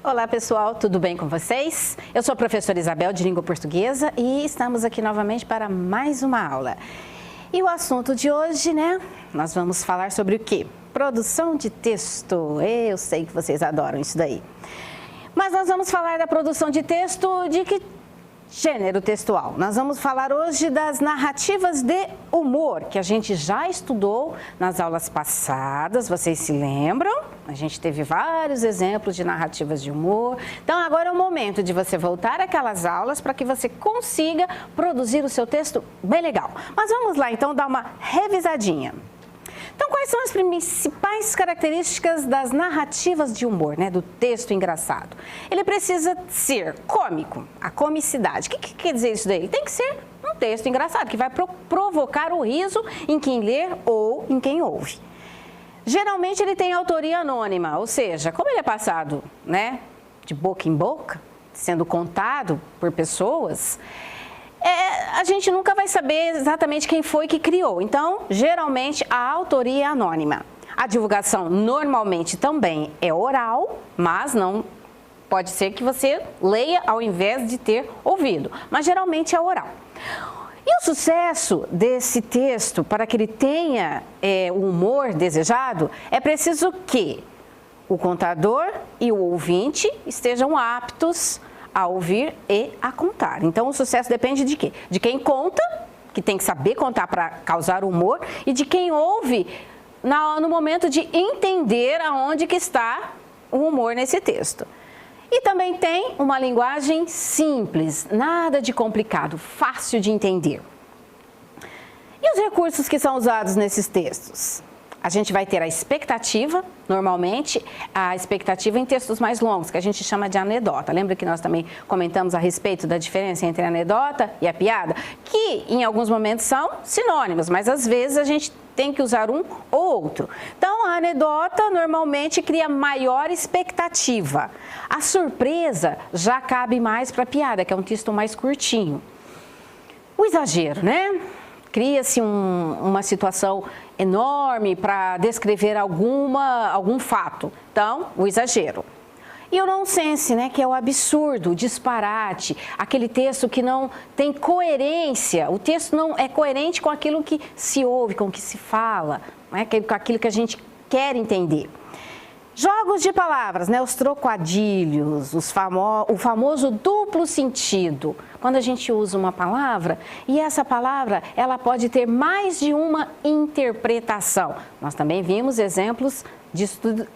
Olá pessoal, tudo bem com vocês? Eu sou a professora Isabel de Língua Portuguesa e estamos aqui novamente para mais uma aula. E o assunto de hoje, né? Nós vamos falar sobre o quê? Produção de texto. Eu sei que vocês adoram isso daí. Mas nós vamos falar da produção de texto de que gênero textual? Nós vamos falar hoje das narrativas de humor, que a gente já estudou nas aulas passadas, vocês se lembram? A gente teve vários exemplos de narrativas de humor. Então agora é o momento de você voltar àquelas aulas para que você consiga produzir o seu texto bem legal. Mas vamos lá então dar uma revisadinha. Então, quais são as principais características das narrativas de humor, né, do texto engraçado? Ele precisa ser cômico, a comicidade. O que quer dizer isso daí? Tem que ser um texto engraçado, que vai provocar o riso em quem lê ou em quem ouve. Geralmente ele tem autoria anônima, ou seja, como ele é passado, né, de boca em boca, sendo contado por pessoas, a gente nunca vai saber exatamente quem foi que criou. Então, geralmente, a autoria é anônima. A divulgação normalmente também é oral, mas não pode ser que você leia ao invés de ter ouvido. Mas geralmente é oral. E o sucesso desse texto, para que ele tenha o humor desejado, é preciso que o contador e o ouvinte estejam aptos a ouvir e a contar. Então, o sucesso depende de quê? De quem conta, que tem que saber contar para causar humor, e de quem ouve no momento de entender aonde que está o humor nesse texto. E também tem uma linguagem simples, nada de complicado, fácil de entender. E os recursos que são usados nesses textos? A gente vai ter a expectativa, normalmente, a expectativa em textos mais longos, que a gente chama de anedota. Lembra que nós também comentamos a respeito da diferença entre a anedota e a piada? Que em alguns momentos são sinônimos, mas às vezes a gente tem que usar um ou outro. Então, a anedota normalmente cria maior expectativa. A surpresa já cabe mais para a piada, que é um texto mais curtinho. O exagero, né? Cria-se uma situação enorme para descrever algum fato. Então, o exagero. E o nonsense, né, que é o absurdo, o disparate, aquele texto que não tem coerência. O texto não é coerente com aquilo que se ouve, com o que se fala, né, com aquilo que a gente quer entender. Jogos de palavras, né, os trocadilhos, o famoso duplo sentido. Quando a gente usa uma palavra e essa palavra ela pode ter mais de uma interpretação. Nós também vimos exemplos disso tudo.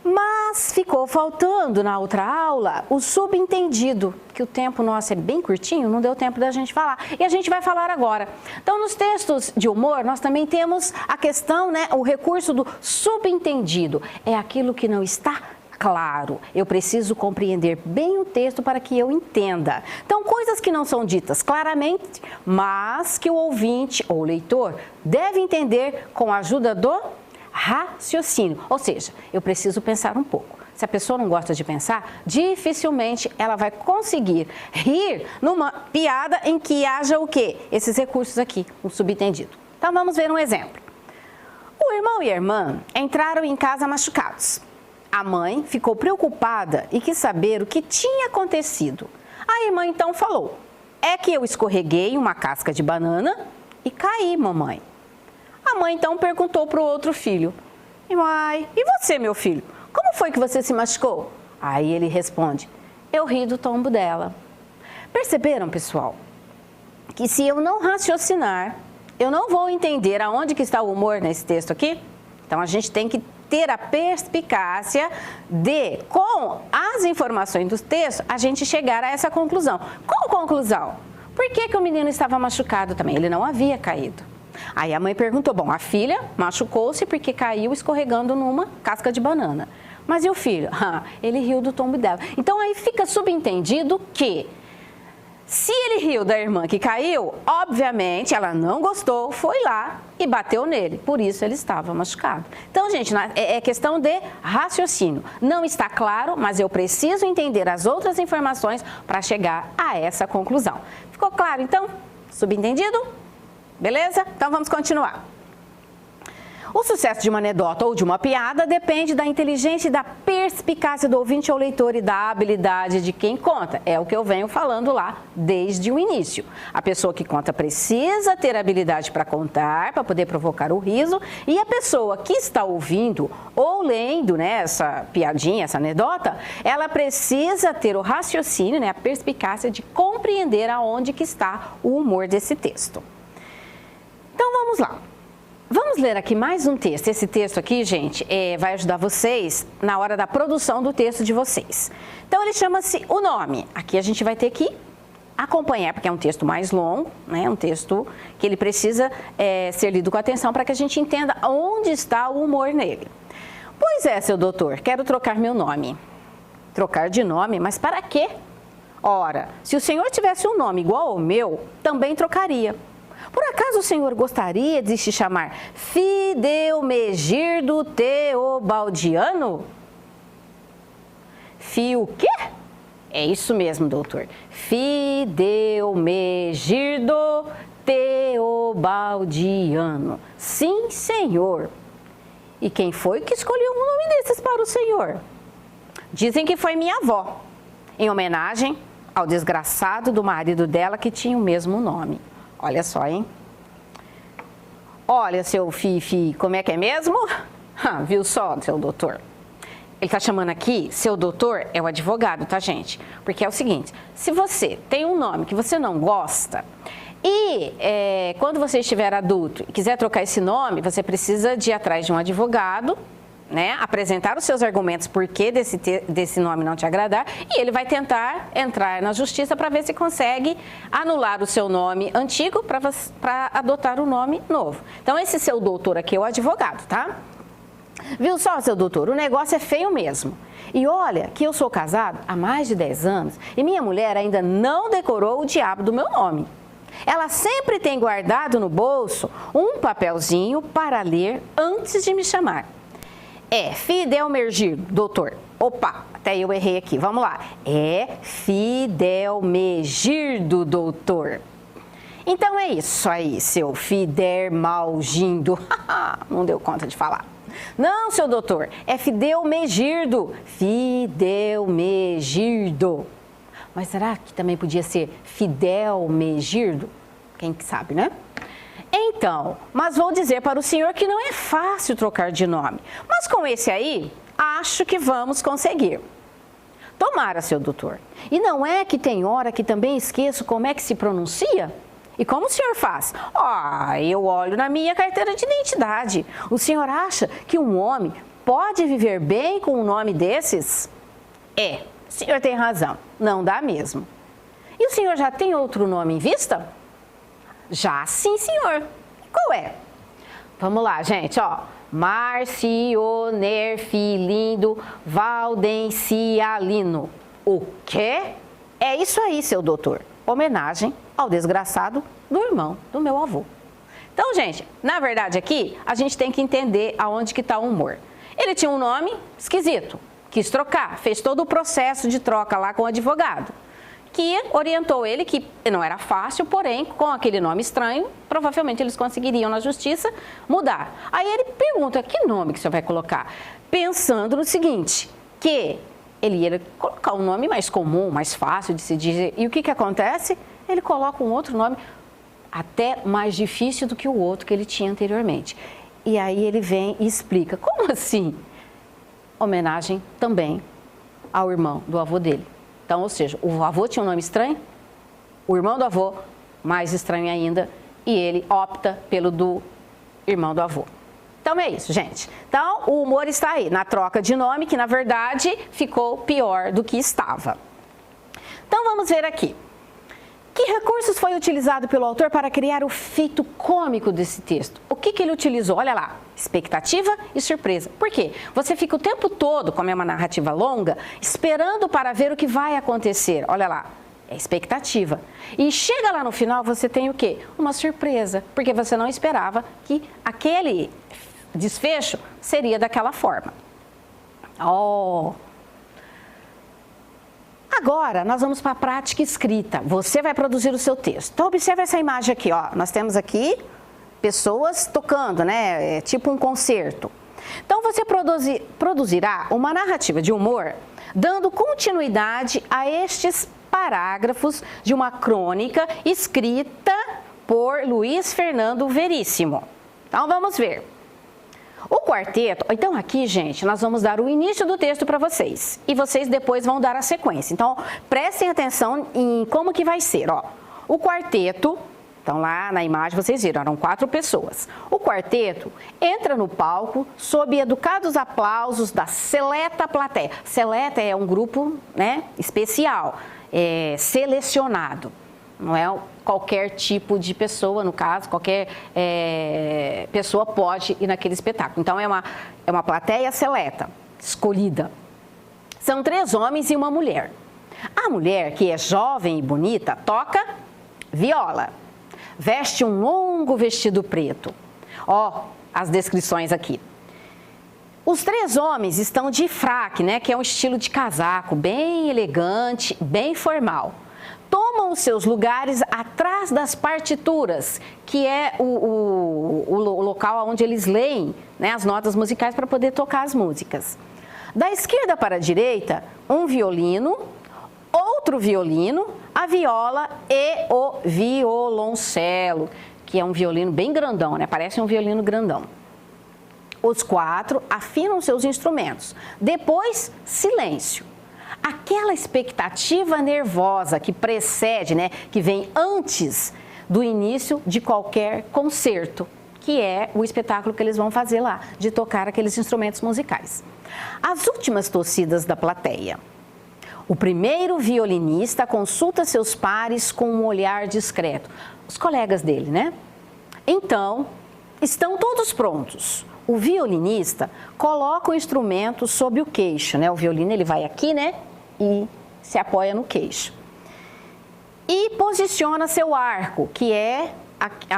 Mas ficou faltando na outra aula o subentendido, que o tempo nosso é bem curtinho, não deu tempo da gente falar. E a gente vai falar agora. Então, nos textos de humor, nós também temos a questão, né, o recurso do subentendido. É aquilo que não está claro. Eu preciso compreender bem o texto para que eu entenda. Então, coisas que não são ditas claramente, mas que o ouvinte ou leitor deve entender com a ajuda do raciocínio, ou seja, eu preciso pensar um pouco. Se a pessoa não gosta de pensar, dificilmente ela vai conseguir rir numa piada em que haja o quê? Esses recursos aqui, um subentendido. Então vamos ver um exemplo. O irmão e a irmã entraram em casa machucados. A mãe ficou preocupada e quis saber o que tinha acontecido. A irmã então falou: "É que eu escorreguei uma casca de banana e caí, mamãe." A mãe então perguntou para o outro filho: "Mãe, e você, meu filho? Como foi que você se machucou?" Aí ele responde: "Eu ri do tombo dela." Perceberam, pessoal, que se eu não raciocinar, eu não vou entender aonde que está o humor nesse texto aqui? Então a gente tem que ter a perspicácia de, com as informações dos textos, a gente chegar a essa conclusão. Qual conclusão? Por que o menino estava machucado também? Ele não havia caído. Aí a mãe perguntou: bom, a filha machucou-se porque caiu escorregando numa casca de banana. Mas e o filho? Ele riu do tombo dela. Então aí fica subentendido que se ele riu da irmã que caiu, obviamente ela não gostou, foi lá e bateu nele. Por isso ele estava machucado. Então, gente, é questão de raciocínio. Não está claro, mas eu preciso entender as outras informações para chegar a essa conclusão. Ficou claro, então? Subentendido? Beleza? Então vamos continuar. O sucesso de uma anedota ou de uma piada depende da inteligência e da perspicácia do ouvinte ou leitor e da habilidade de quem conta. É o que eu venho falando lá desde o início. A pessoa que conta precisa ter habilidade para contar, para poder provocar o riso, e a pessoa que está ouvindo ou lendo, né, essa piadinha, essa anedota, ela precisa ter o raciocínio, né, a perspicácia de compreender aonde que está o humor desse texto. Então vamos lá. Vamos ler aqui mais um texto. Esse texto aqui, gente, vai ajudar vocês na hora da produção do texto de vocês. Então, ele chama-se O Nome. Aqui a gente vai ter que acompanhar, porque é um texto mais longo, né? Um texto que ele precisa ser lido com atenção para que a gente entenda onde está o humor nele. Pois é, seu doutor, quero trocar meu nome. Trocar de nome? Mas para quê? Ora, se o senhor tivesse um nome igual ao meu, também trocaria. Por acaso o senhor gostaria de se chamar Fidelmegirdo Teobaldiano? O quê? É isso mesmo, doutor. Fidelmegirdo Teobaldiano. Sim, senhor. E quem foi que escolheu um nome desses para o senhor? Dizem que foi minha avó, em homenagem ao desgraçado do marido dela que tinha o mesmo nome. Olha só, hein? Olha, seu Fifi, como é que é mesmo? Viu só, seu doutor? Ele tá chamando aqui, seu doutor é o advogado, tá, gente? Porque é o seguinte, se você tem um nome que você não gosta e quando você estiver adulto e quiser trocar esse nome, você precisa de ir atrás de um advogado, né, apresentar os seus argumentos por que desse nome não te agradar, e ele vai tentar entrar na justiça para ver se consegue anular o seu nome antigo para adotar um nome novo. Então, esse seu doutor aqui é o advogado, tá? Viu só, seu doutor, o negócio é feio mesmo. E olha que eu sou casado há mais de 10 anos e minha mulher ainda não decorou o diabo do meu nome. Ela sempre tem guardado no bolso um papelzinho para ler antes de me chamar. Fidelmegirdo, doutor. Opa, até eu errei aqui. Vamos lá. Fidelmegirdo, doutor. Então é isso aí, seu Fidermalgindo. Não deu conta de falar. Não, seu doutor, é Fidelmegirdo. Fidelmegirdo. Mas será que também podia ser Fidelmegirdo? Quem sabe, né? Então, mas vou dizer para o senhor que não é fácil trocar de nome. Mas com esse aí, acho que vamos conseguir. Tomara, seu doutor. E não é que tem hora que também esqueço como é que se pronuncia? E como o senhor faz? Eu olho na minha carteira de identidade. O senhor acha que um homem pode viver bem com um nome desses? O senhor tem razão, não dá mesmo. E o senhor já tem outro nome em vista? Já sim, senhor. Qual é? Vamos lá, gente, ó. Marcionerfilindo Valdencialino. O quê? É isso aí, seu doutor. Homenagem ao desgraçado do irmão do meu avô. Então, gente, na verdade aqui, a gente tem que entender aonde que está o humor. Ele tinha um nome esquisito, quis trocar, fez todo o processo de troca lá com o advogado, que orientou ele que não era fácil, porém, com aquele nome estranho, provavelmente eles conseguiriam na justiça mudar. Aí ele pergunta, que nome que o senhor vai colocar? Pensando no seguinte, que ele ia colocar um nome mais comum, mais fácil de se dizer. E o que acontece? Ele coloca um outro nome até mais difícil do que o outro que ele tinha anteriormente. E aí ele vem e explica, como assim? Homenagem também ao irmão do avô dele. Então, ou seja, o avô tinha um nome estranho, o irmão do avô, mais estranho ainda, e ele opta pelo do irmão do avô. Então é isso, gente. Então, o humor está aí, na troca de nome, que na verdade ficou pior do que estava. Então, vamos ver aqui. Que recursos foi utilizado pelo autor para criar o feito cômico desse texto? O que ele utilizou? Olha lá, expectativa e surpresa. Por quê? Você fica o tempo todo, como é uma narrativa longa, esperando para ver o que vai acontecer. Olha lá, é expectativa. E chega lá no final, você tem o quê? Uma surpresa, porque você não esperava que aquele desfecho seria daquela forma. Agora, nós vamos para a prática escrita. Você vai produzir o seu texto. Então, observe essa imagem aqui, ó. Nós temos aqui pessoas tocando, né? É tipo um concerto. Então, você produzirá uma narrativa de humor dando continuidade a estes parágrafos de uma crônica escrita por Luiz Fernando Veríssimo. Então, vamos ver. O quarteto, então aqui, gente, nós vamos dar o início do texto para vocês e vocês depois vão dar a sequência. Então, prestem atenção em como que vai ser, ó. O quarteto, então lá na imagem vocês viram, eram 4 pessoas. O quarteto entra no palco sob educados aplausos da seleta plateia. Seleta é um grupo, né, especial, selecionado. Não é qualquer tipo de pessoa, no caso, qualquer pessoa pode ir naquele espetáculo. Então, é uma plateia seleta, escolhida. São 3 homens e uma mulher. A mulher, que é jovem e bonita, toca viola. Veste um longo vestido preto. Ó, as descrições aqui. Os 3 homens estão de fraque, né, que é um estilo de casaco, bem elegante, bem formal. Tomam os seus lugares atrás das partituras, que é o local onde eles leem, né, as notas musicais para poder tocar as músicas. Da esquerda para a direita, um violino, outro violino, a viola e o violoncelo, que é um violino bem grandão, né? Parece um violino grandão. Os 4 afinam seus instrumentos. Depois, silêncio. Aquela expectativa nervosa que precede, né, que vem antes do início de qualquer concerto, que é o espetáculo que eles vão fazer lá, de tocar aqueles instrumentos musicais. As últimas tossidas da plateia. O primeiro violinista consulta seus pares com um olhar discreto. Os colegas dele, né? Então, estão todos prontos. O violinista coloca o instrumento sob o queixo, né? O violino, ele vai aqui, né? E se apoia no queixo. E posiciona seu arco, que é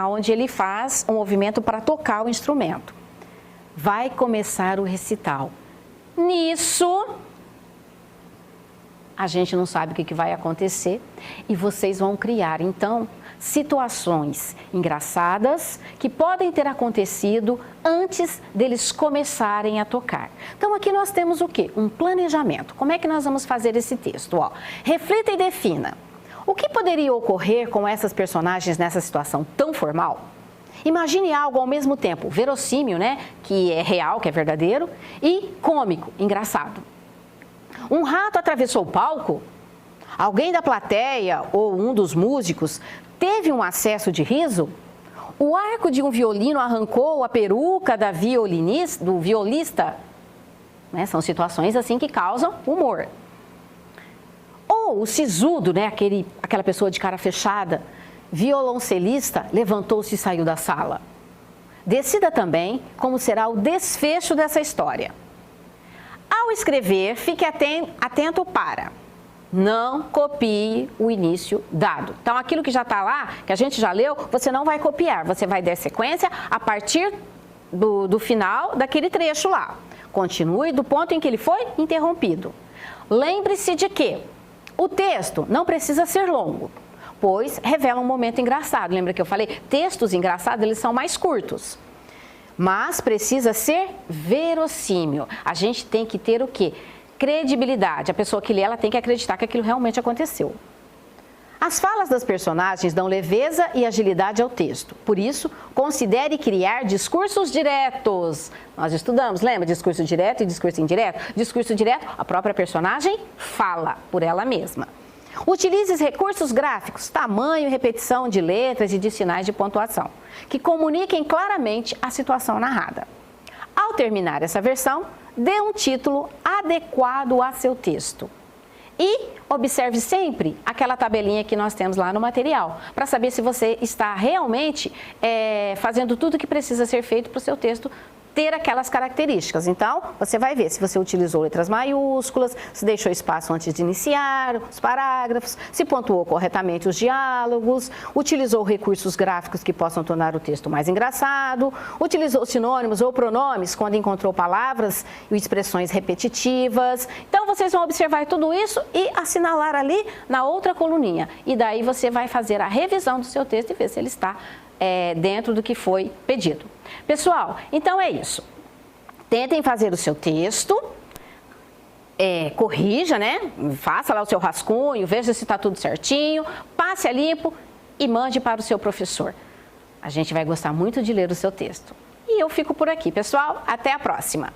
onde ele faz o movimento para tocar o instrumento. Vai começar o recital. Nisso, a gente não sabe o que vai acontecer e vocês vão criar, então, situações engraçadas que podem ter acontecido antes deles começarem a tocar. Então, aqui nós temos o quê? Um planejamento. Como é que nós vamos fazer esse texto? Ó, reflita e defina. O que poderia ocorrer com essas personagens nessa situação tão formal? Imagine algo ao mesmo tempo verossímil, né? Que é real, que é verdadeiro, e cômico, engraçado. Um rato atravessou o palco? Alguém da plateia ou um dos músicos teve um acesso de riso? O arco de um violino arrancou a peruca do violista? Né? São situações assim que causam humor. Ou o sisudo, né? Aquela pessoa de cara fechada, violoncelista, levantou-se e saiu da sala. Decida também como será o desfecho dessa história. Ao escrever, fique atento para não copie o início dado. Então, aquilo que já está lá, que a gente já leu, você não vai copiar. Você vai dar sequência a partir do final daquele trecho lá. Continue do ponto em que ele foi interrompido. Lembre-se de que o texto não precisa ser longo, pois revela um momento engraçado. Lembra que eu falei? Textos engraçados, eles são mais curtos. Mas precisa ser verossímil. A gente tem que ter o quê? Credibilidade. A pessoa que lê, ela tem que acreditar que aquilo realmente aconteceu. As falas das personagens dão leveza e agilidade ao texto. Por isso, considere criar discursos diretos. Nós estudamos, lembra? Discurso direto e discurso indireto? Discurso direto, a própria personagem fala por ela mesma. Utilize recursos gráficos, tamanho e repetição de letras e de sinais de pontuação, que comuniquem claramente a situação narrada. Ao terminar essa versão, dê um título adequado a seu texto. E observe sempre aquela tabelinha que nós temos lá no material, para saber se você está realmente fazendo tudo o que precisa ser feito para o seu texto ter aquelas características. Então, você vai ver se você utilizou letras maiúsculas, se deixou espaço antes de iniciar os parágrafos, se pontuou corretamente os diálogos, utilizou recursos gráficos que possam tornar o texto mais engraçado, utilizou sinônimos ou pronomes quando encontrou palavras e expressões repetitivas. Então, vocês vão observar tudo isso e assinalar ali na outra coluninha. E daí você vai fazer a revisão do seu texto e ver se ele está dentro do que foi pedido. Pessoal, então é isso. Tentem fazer o seu texto, corrija, né? Faça lá o seu rascunho, veja se está tudo certinho, passe a limpo e mande para o seu professor. A gente vai gostar muito de ler o seu texto. E eu fico por aqui, pessoal. Até a próxima!